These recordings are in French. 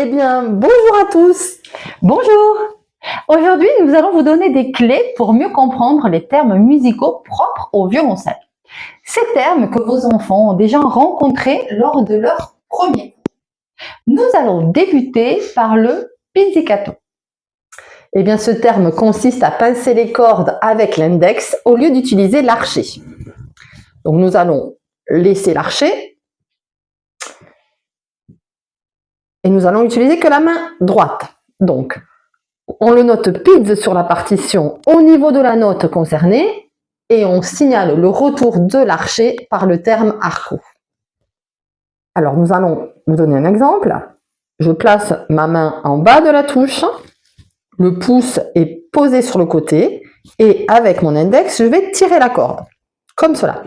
Eh bien, bonjour à tous. Bonjour! Aujourd'hui, nous allons vous donner des clés pour mieux comprendre les termes musicaux propres au violoncelle. Ces termes que vos enfants ont déjà rencontrés lors de leur premier cours. Nous allons débuter par le pizzicato. Eh bien, ce terme consiste à pincer les cordes avec l'index au lieu d'utiliser l'archet. Donc, nous allons laisser l'archet et nous allons utiliser que la main droite. Donc, on le note pizz sur la partition au niveau de la note concernée et on signale le retour de l'archet par le terme arco. Alors, nous allons vous donner un exemple. Je place ma main en bas de la touche, le pouce est posé sur le côté et avec mon index, je vais tirer la corde, comme cela.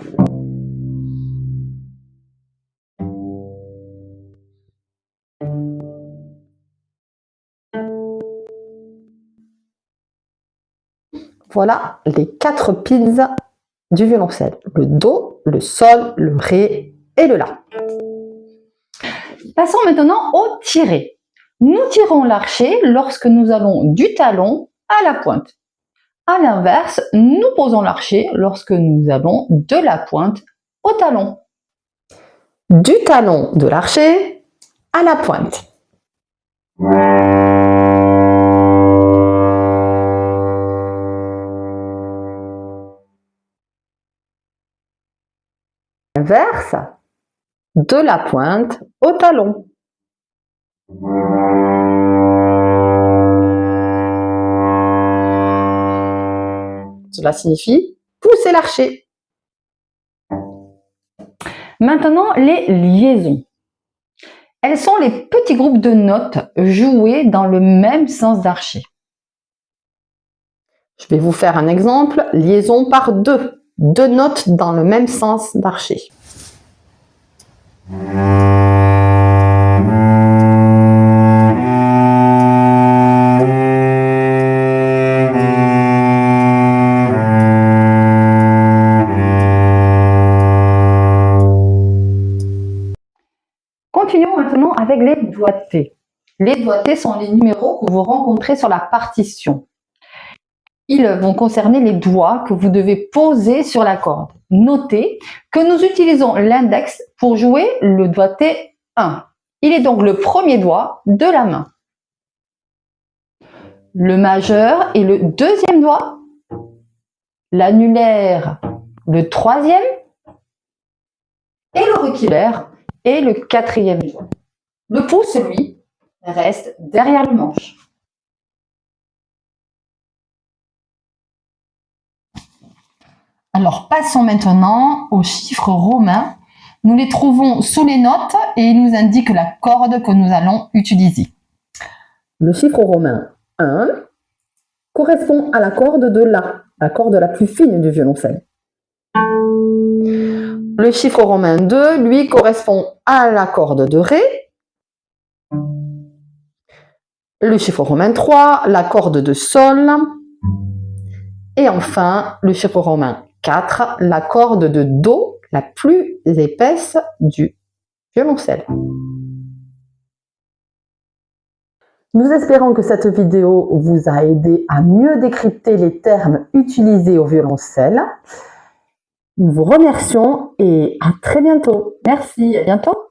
Voilà les 4 pizz du violoncelle. Le Do, le Sol, le Ré et le La. Passons maintenant au tiré. Nous tirons l'archet lorsque nous allons du talon à la pointe. À l'inverse, nous posons l'archet lorsque nous allons de la pointe au talon. Du talon de l'archet à la pointe. Inverse, de la pointe au talon. Cela signifie pousser l'archet. Maintenant, les liaisons. Elles sont les petits groupes de notes joués dans le même sens d'archet. Je vais vous faire un exemple. Liaison par 2. 2 notes dans le même sens d'archet. Continuons maintenant avec les doigtés. Les doigtés sont les numéros que vous rencontrez sur la partition. Ils vont concerner les doigts que vous devez poser sur la corde. Notez que nous utilisons l'index pour jouer le doigté 1. Il est donc le premier doigt de la main. Le majeur est le deuxième doigt. L'annulaire, le troisième. Et l'auriculaire est le quatrième doigt. Le pouce, lui, reste derrière le manche. Alors, passons maintenant aux chiffres romains. Nous les trouvons sous les notes et ils nous indiquent la corde que nous allons utiliser. Le chiffre romain 1 correspond à la corde de la corde la plus fine du violoncelle. Le chiffre romain 2, lui, correspond à la corde de Ré. Le chiffre romain 3, la corde de Sol. Et enfin, le chiffre romain 4, la corde de Do, la plus épaisse du violoncelle. Nous espérons que cette vidéo vous a aidé à mieux décrypter les termes utilisés au violoncelle. Nous vous remercions et à très bientôt. Merci, à bientôt.